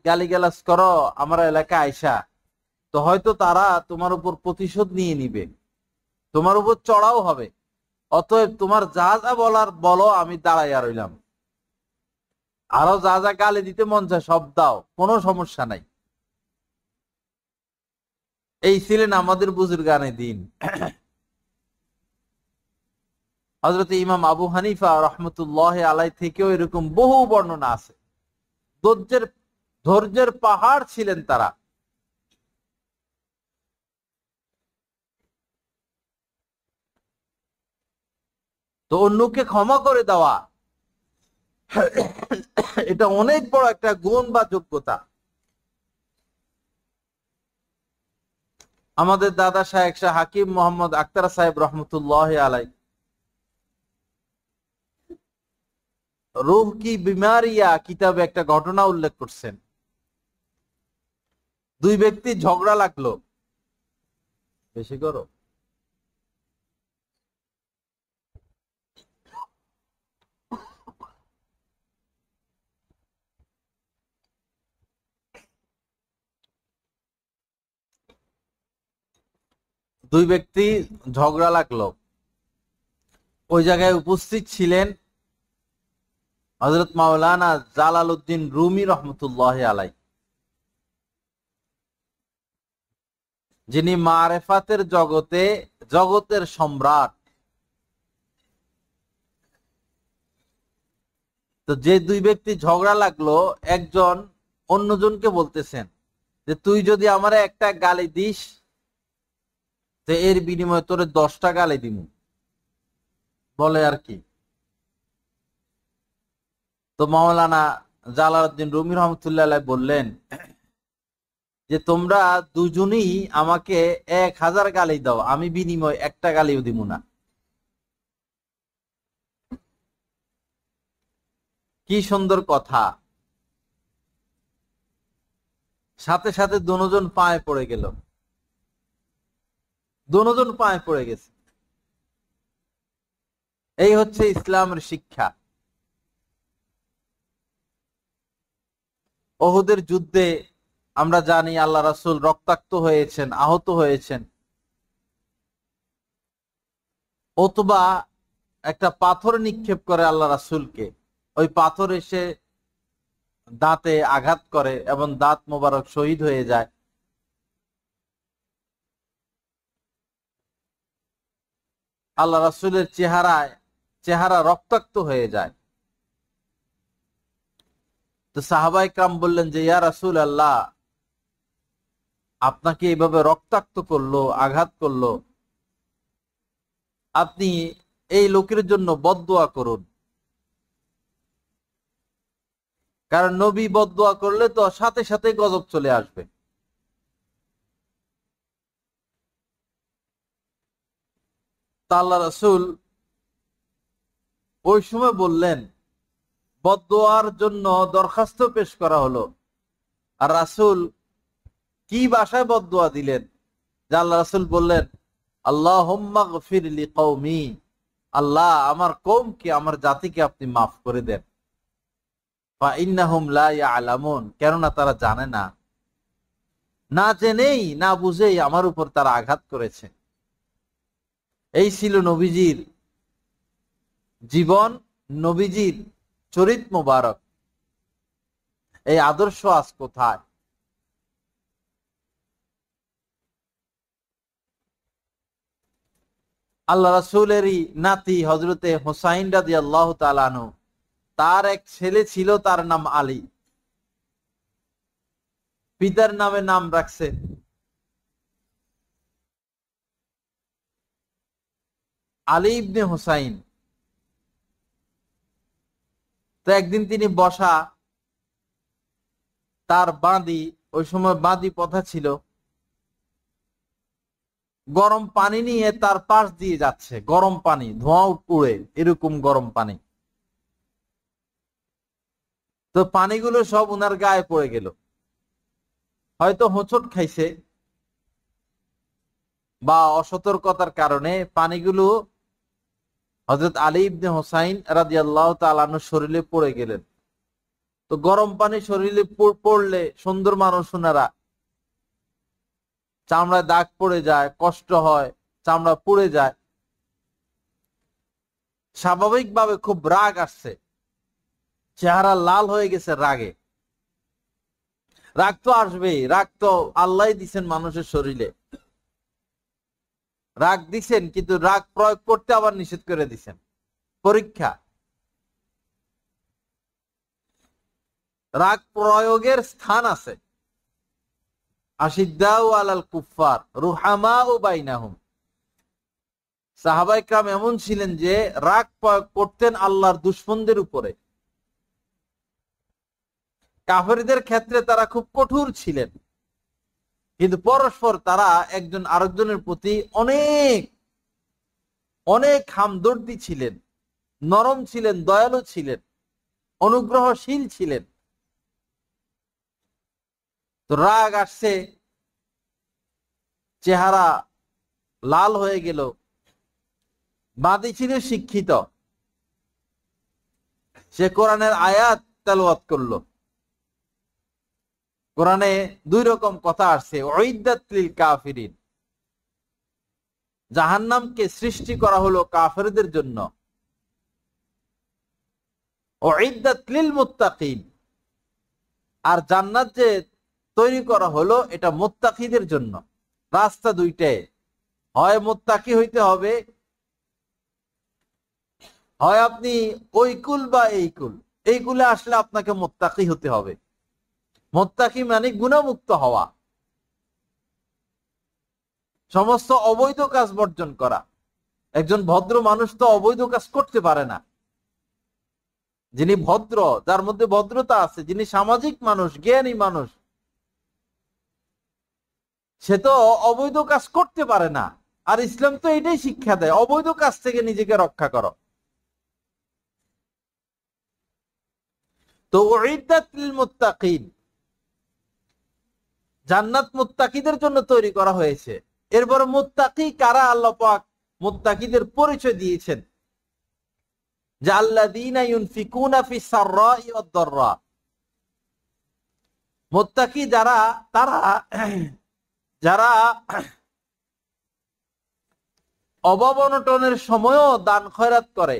গালিগালাজ করো আমার এলাকা আইসা, তো হয়তো তারা তোমার উপর প্রতিশোধ নিয়ে নিবে, তোমার উপর চড়াও হবে। অতএব তোমার যা যা বলার বলো, আমি দাঁড়াইয়া রইলাম। আরো যা যা গালি দিতে মন চায় সব দাও, কোনো সমস্যা নাই। এই ছিলেন আমাদের বুজুর্গানে দিন। হযরত ইমাম আবু হানিফা রহমতুল্লাহ আলাই থেকেও এরকম বহু বর্ণনা আছে। ধৈর্যের পাহাড় ছিলেন তারা। তো অন্যকে ক্ষমা করে দেওয়া, এটা অনেক বড় একটা গুণ বা যোগ্যতা। আমাদের দাদা শায়েখ শাহ হাকিম মোহাম্মদ আখতার সাহেব রহমতুল্লাহ আলাই রূহ কি বিমারিয়া কিতাবে একটা ঘটনা উল্লেখ করছেন। দুই ব্যক্তি ঝগড়া লাগলো, বেশি করো, দুই ব্যক্তি ঝগড়া লাগলো। ওই জায়গায় উপস্থিত ছিলেন হযরত মাওলানা জালালউদ্দিন রুমি রহমতুল্লাহ আলাই, যিনি মারেফাতের জগতের সম্রাট। তো যে দুই ব্যক্তি ঝগড়া লাগলো, একজন অন্যজনকে বলতেছেন যে তুই যদি আমারে একটা গালি দিস, তো এর বিনিময়ে তোরে 10টা গালি দিব। বলে আর কি। তো মাওলানা জালালউদ্দিন রুমি রহমতুল্লাহ আলাই বললেন যে তোমরা দুজনই আমাকে 1000 গালি দাও, আমি বিনিময় একটা গালিও দিব না। কি সুন্দর কথা। সাথে সাথে দুজন পায়ে পড়ে গেল, দুজন পায়ে পড়ে গেছে। এই হচ্ছে ইসলামের শিক্ষা। ওহুদের যুদ্ধে আমরা জানি আল্লাহ রাসূল রক্তাক্ত হয়েছেন, আহত হয়েছেন। অথবা একটা পাথর নিক্ষেপ করে আল্লাহ রাসূলকে, ওই পাথর এসে দাঁতে আঘাত করে এবং দাঁত মোবারক শহীদ হয়ে যায়। আল্লাহ রাসূলের চেহারা রক্তাক্ত হয়ে যায়। তো সাহাবায়ে কেরাম বললেন যে ইয়া রাসূলুল্লাহ, আপনাকে এইভাবে রক্তাক্ত করলো, আঘাত করলো, আপনি এই লোকের জন্য বদদুয়া করুন। কারণ নবী বদদুয়া করলে তো সাথে সাথে গজব চলে আসবে। তা আল্লাহ রাসূল ওই সময় বললেন, বদদুয়ার জন্য দরখাস্ত পেশ করা হলো। আর রাসূল কি ভাষায় বদদুয়া দিলেন? যে আল্লাহ রাসূল বললেন, আল্লাহুম্মা গফির লিকওমি, আল্লাহ আমার কওমকে, আমার জাতিকে আপনি মাফ করে দেন। ফা ইন্নাহুম লা ইয়ালামুন, কেননা তারা জানে না। না জেনেই না বুঝেই আমার উপর তারা আঘাত করেছে। এই ছিল নবীজির জীবন, নবীজির চরিত মোবারক। এই আদর্শ আজ কোথায়? আল্লাহ রাসূলেরই নাতি হযরতে হুসাইন রাদিয়াল্লাহু তাআলা আনহু, তার এক ছেলে ছিল, তার নাম আলী। পিতার নামে নাম রাখছে আলী ইবনে হুসাইন। তো একদিন তিনি বসা, তার বাঁধি, ওই সময় বাঁধি প্রথা ছিল, গরম পানি নিয়ে তার পাশ দিয়ে যাচ্ছে, গরম পানি, ধোঁয়া উড়ে, এরকম গরম পানি। তো পানিগুলো সব উনার গায়ে পড়ে গেল। হয়তো হোঁচট খাইছে বা অসতর্কতার কারণে পানিগুলো হযরত আলী ইবনে হুসাইন রাদিয়াল্লাহু তাআলা আনহু শরীরে পড়ে গেলেন। তো গরম পানি শরীরে পড়লে সুন্দর মানুষ ওনারা, চামড়ায় দাগ পড়ে যায়, কষ্ট হয়, চামড়া পুড়ে যায়। স্বাভাবিকভাবে খুব রাগ আসছে, চেহারা লাল হয়ে গেছে রাগে। রাগ তো আসবেই, রাগ তো আল্লাহ দিছেন মানুষের শরীরে। রাগ দিছেন, কিন্তু রাগ প্রয়োগ করতে আবার নিষেধ করে দিছেন। পরীক্ষা। রাগ প্রয়োগের স্থান আছে। আশিদ্দাউ আলাল কুফফার রুহামাউ বাইনাহুম। সাহাবায়ে কেরাম এমন ছিলেন যে রাগ প্রয়োগ করতেন আল্লাহর দুশমনদের উপরে। কাফেরদের ক্ষেত্রে তারা খুব কঠোর ছিলেন, কিন্তু পরস্পর তারা একজন আরেকজনের প্রতি অনেক অনেক হামদর্দী ছিলেন, নরম ছিলেন, দয়ালু ছিলেন, অনুগ্রহশীল ছিলেন। তো রাগ আসছে, চেহারা লাল হয়ে গেল। বাদী ছিল শিক্ষিত, সে কোরআনের আয়াত তেলাওয়াত করলো। কোরআনে দুই রকম কথা আসছে, উইদ্দাত লিল কাফিরিন, জাহান্নামকে সৃষ্টি করা হলো কাফেরদের জন্য, উইদ্দাত লিল মুত্তাকিন, আর জান্নাত যে তৈরি করা হলো এটা মুত্তাকিদের জন্য। রাস্তা দুইটাই, হয় মুত্তাকি হইতে হবে, হয় আপনি ওই কুল বা এই কুল। এই কুলে আসলে আপনাকে মুত্তাকি হতে হবে। মুত্তাকি মানে গুনাহমুক্ত হওয়া, সমস্ত অবৈধ কাজ বর্জন করা। একজন ভদ্র মানুষ তো অবৈধ কাজ করতে পারে না। যিনি ভদ্র, যার মধ্যে ভদ্রতা আছে, যিনি সামাজিক মানুষ, জ্ঞানী মানুষ, সে তো অবৈধ কাজ করতে পারে না। আর ইসলাম তো এটাই শিক্ষা দেয়, অবৈধ কাজ থেকে নিজেকে রক্ষা করো। তো উইদ্দাত লিল মুত্তাকিন, জান্নাত মুত্তাকিদের জন্য তৈরি করা হয়েছে। এরপর মুত্তাকি কারা, আল্লাহ পাক মুত্তাকিদের পরিচয় দিয়েছেন যে আল্লাযীনা ইউনফিকুনা ফিস সাররাই ওয়াদ দাররা। মুত্তাকি যারা, তারা যারা অভাব অনটনের সময়ও দান খয়রাত করে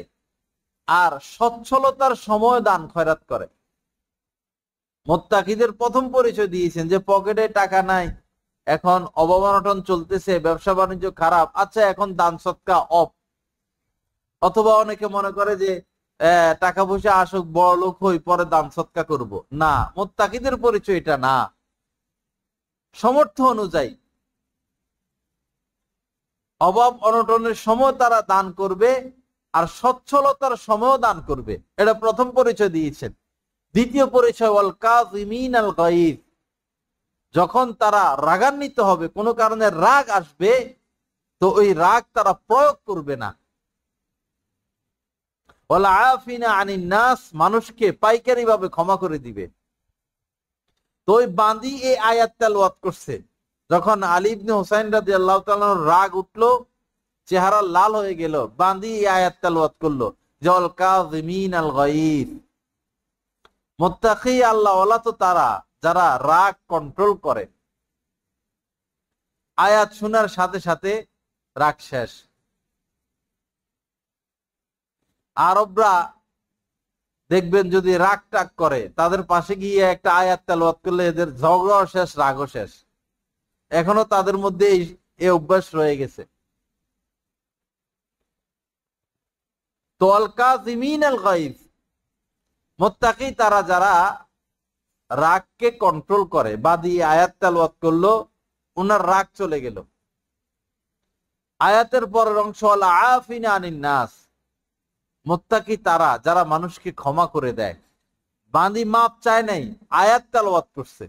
আর সচ্ছলতার সময় দান খয়রাত করে। মুত্তাকিদের প্রথম পরিচয় দিয়েছেন যে পকেটে টাকা নাই, এখন অভাব অনটন চলতেছে, ব্যবসা বাণিজ্য খারাপ, আচ্ছা এখন দান সৎকা অফ। অথবা অনেকে মনে করে যে টাকা পয়সা আসুক, বড় লোক হই, পরে দান সৎকা করব। না, মুত্তাকিদের পরিচয় এটা না। সামর্থ্য অনুযায়ী অভাব অনটনের সময় তারা দান করবে আর সচ্ছলতার সময়ও দান করবে। এটা প্রথম পরিচয় দিয়েছেন। দ্বিতীয় পরিচয় ওয়াল কাযিমিন আল গায়জ, যখন তারা রাগান্বিত হবে, কোনো কারণে রাগ আসবে, তো ওই রাগ তারা প্রয়োগ করবে না। ওয়াল আফিনা আনিন নাস, মানুষকে পাইকারি ভাবে ক্ষমা করে দিবে। তো ওই বাঁধি এই আয়াত তেলাওয়াত করছে। যখন আলী ইবনে হুসাইন রাদিয়াল্লাহু তাআলা রাগ উঠলো, চেহারা লাল হয়ে গেল, বাঁধি এই আয়াত তেলাওয়াত করলো যে ওয়াল কাযিমিন আল গায়জ। মুত্তাকি আল্লাহ ওয়ালা তো তারা যারা রাগ কন্ট্রোল করে। আয়াত শোনার সাথে সাথে রাগ শেষ। আরবরা দেখবেন যদি রাগ টাগ করে, তাদের পাশে গিয়ে একটা আয়াত তেলাওয়াত করলে এদের ঝগড়াও শেষ, রাগও শেষ। এখনো তাদের মধ্যে এই অভ্যাস রয়ে গেছে। তো আল কাযিমিন আল গায়জ, মুত্তাকি তারা যারা রাগকে কন্ট্রোল করে। বাদী আয়াত তেলাওয়াত করলো, ওনার রাগ চলে গেল। আয়াতের পরের অংশ হলো আফিনা আনিন নাস, মুত্তাকি তারা যারা মানুষকে ক্ষমা করে দেয়। বাদী মাপ চায় নাই, আয়াত তেলাওয়াত করছে।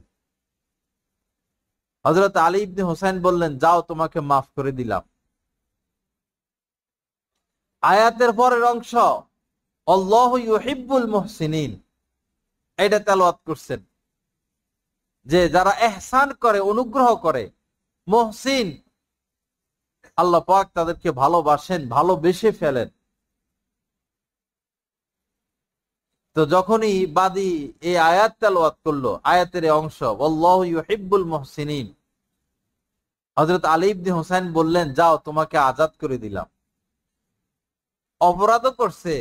হযরত আলী ইবনে হুসাইন বললেন, যাও তোমাকে মাফ করে দিলাম। আয়াতের পরের অংশ আল্লাহু ইউহিব্বুল মুহসিনিন, এটা তেলাওয়াত করছেন, যে যারা ইহসান করে, অনুগ্রহ করে, মুহসিন, আল্লাহ পাক তাদেরকে ভালোবাসেন, ভালোবেসে ফেলেন। তো যখনই বাদী এই আয়াত তেলাওয়াত করলো, আয়াতের এই অংশ আল্লাহু ইউহিব্বুল মুহসিনিন, হযরত আলী ইবনে হুসাইন বললেন, যাও তোমাকে আজাদ করে দিলাম। অপরাধও করছে,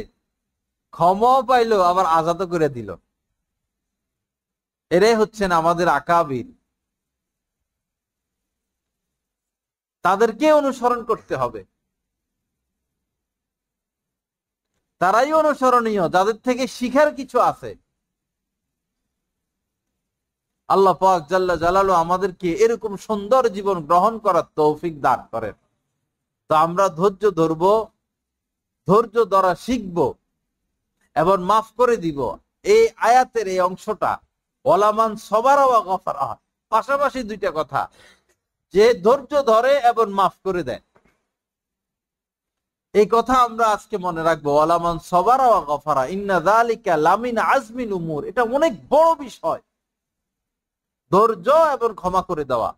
ক্ষমাও পাইলো, আবার আজাদও করে দিল। এরাই হচ্ছেন আমাদের আকাবির। তাদেরকে অনুসরণ করতে হবে, তারাই অনুসরণীয়, যাদের থেকে শিখার কিছু আছে। আল্লাহ পাক জাল্লা জালালু আমাদেরকে এরকম সুন্দর জীবন গ্রহণ করার তৌফিক দান করেন। তো আমরা ধৈর্য ধরবো, ধৈর্য ধরা শিখবো এবং মাফ করে দিব। এই আয়াতের এই অংশটা ওয়ালামান সবারা ওয়া গফারা, পাশাপাশি দুইটা কথা, যে ধৈর্য ধরে এবং মাফ করে দেয়। এই কথা আমরা আজকে মনে রাখবো। ওয়ালামান সবারা ওয়া গফারা ইন্না যালিকা লামিন আজমিল উমুর, এটা অনেক বড় বিষয়। ধৈর্য এবং ক্ষমা করে দেওয়া,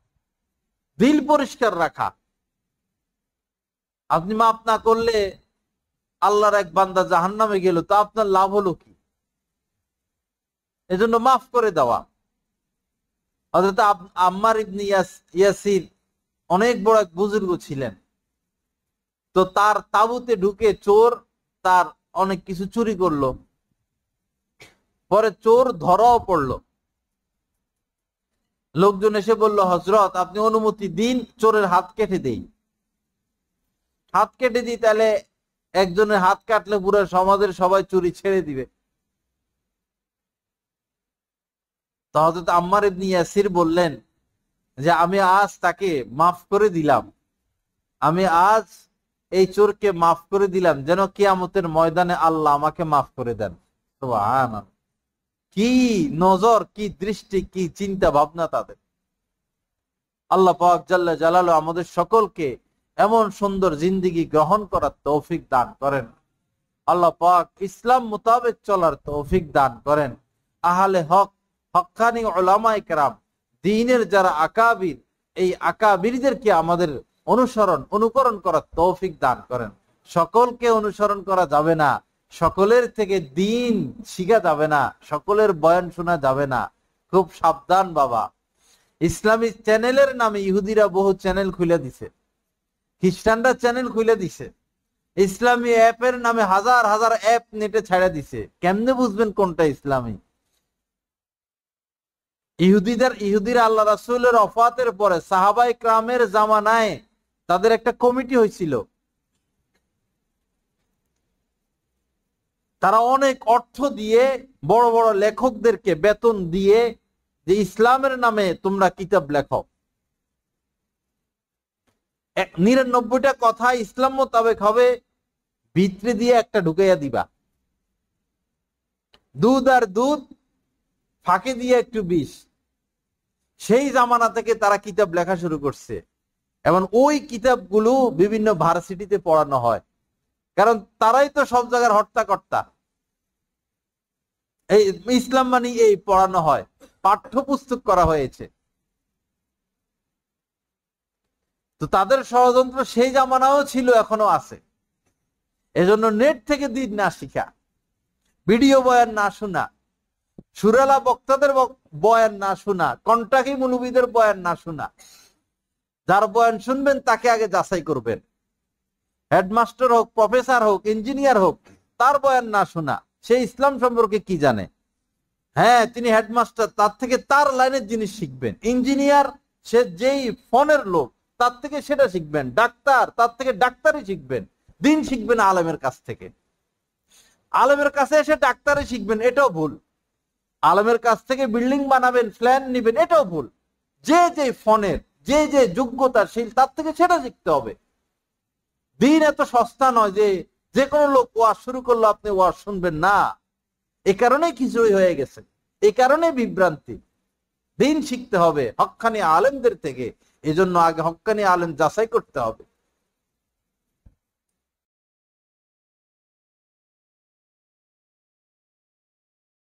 দিল পরিষ্কার রাখা। আপনি মাফ না করলে আল্লাহর এক বান্দা জাহান্নামে গেল, তো আপনার লাভ হলো কি? এজন্য মাফ করে দেওয়া। হযরত আম্মার ইবনে ইয়াসির অনেক বড় এক বুজুর্গ ছিলেন। তো তার তাঁবুতে ঢুকে চোর তার অনেক কিছু চুরি করলো, পরে চোর ধরাও পড়লো। লোকজন এসে বলল, হযরত আপনি অনুমতি দিন, চোরের হাত কেটে দেই। হাত কেটে দিই, তাহলে একজনের হাত কাটলে পুরো সমাজের সবাই চুরি ছেড়ে দিবে। তো হযরত আম্মার ইবনে ইয়াসির বললেন যে আমি আজ তাকে মাফ করে দিলাম, আমি আজ এই চোরকে মাফ করে দিলাম, যেন কিয়ামতের ময়দানে আল্লাহ আমাকে মাফ করে দেন। সুবহানাল্লাহ, কি নজর, কি দৃষ্টি, কি চিন্তা ভাবনা তাদের। আল্লাহ পাক জাল্লা জালালু আমাদের সকলকে এমন সুন্দর জিন্দেগি গ্রহণ করার তৌফিক দান করেন। আল্লাহ পাক ইসলাম মোতাবেক চলার তৌফিক দান করেন। আহলে হক, হক্কানি উলামায়ে কেরাম, দ্বীনের যারা আকাবির, এই আকাবিরদেরকে আমাদের অনুকরণ করার তৌফিক দান করেন। সকলকে অনুসরণ করা যাবে না, সকলের থেকে দ্বীন শিখা যাবে না, সকলের বয়ান শোনা যাবে না। খুব সাবধান বাবা। ইসলামী চ্যানেলের নামে ইহুদিরা বহু চ্যানেল খুলে দিছে, খ্রিস্টানরা চ্যানেল খুলে দিছে, ইসলামী অ্যাপের নামে হাজার হাজার অ্যাপ নেটে ছেড়ে দিছে। কেমনে বুঝবেন কোনটা ইসলামী? ইহুদিরা আল্লাহ রাসূলের ওফাতের পরে সাহাবায়ে কেরামের জামানায় তাদের একটা কমিটি হয়েছিল। তারা অনেক অর্থ দিয়ে বড় বড় লেখকদেরকে বেতন দিয়ে যে ইসলামের নামে তোমরা কিতাব লেখো, 99টা কথা ইসলাম মোতাবেক হবে, ভিতরে দিয়ে একটা ঢুকাইয়া দিবা। দুধ আর দুধ, ফাঁকে দিয়ে একটু বিষ। সেই জামানা থেকে তারা কিতাব লেখা শুরু করছে এবং ওই কিতাবগুলো বিভিন্ন ভার্সিটিতে পড়ানো হয়, কারণ তারাই তো সব জায়গার হর্তাকর্তা। এই ইসলাম মানে এই পড়ানো হয়, পাঠ্যপুস্তক করা হয়েছে। তো তাদের ষড়যন্ত্র সেই জামানাও ছিল, এখনো আছে। এজন্য নেট থেকে দিন না শিখা, ভিডিও বয়ান না শোনা, সুরালা বক্তাদের বয়ান না শোনা, কন্টাকি মুলুবিদের বয়ান না শোনা, যার বয়ান শুনবেন তাকে আগে যাচাই করবেন। হেডমাস্টার হোক, প্রফেসর হোক, ইঞ্জিনিয়ার হোক, তার বয়ান না শোনা, সে ইসলাম সম্পর্কে কি জানে? হ্যাঁ, তিনি হেডমাস্টার, তার থেকে তার লাইনের জিনিস শিখবেন। ইঞ্জিনিয়ার, সে যেই ফোনের লোক, তার থেকে সেটা শিখবেন। ডাক্তার, তার থেকে ডাক্তারি শিখবেন। দিন শিখবেন আলেমের কাছ থেকে। আলেমের কাছে এসে ডাক্তারি শিখবেন, এটাও ভুল। আলেমের কাছ থেকে বিল্ডিং বানাবেন, প্ল্যান নিবেন, এটাও ভুল। যে যে ফোনের যে যে যোগ্যতা শীল, তার থেকে সেটা শিখতে হবে। দিন এত সস্তা নয় যে যে কোনো লোক ওয়াজ শুরু করলো আপনি ওয়াজ শুনবেন না। এই কারণে কিছুই হয়ে গেছে, এই কারণে বিভ্রান্তি। দিন শিখতে হবে হক্কানি আলেমদের থেকে। এজন্য আগে হক্কানি আলেম যাচাই করতে হবে।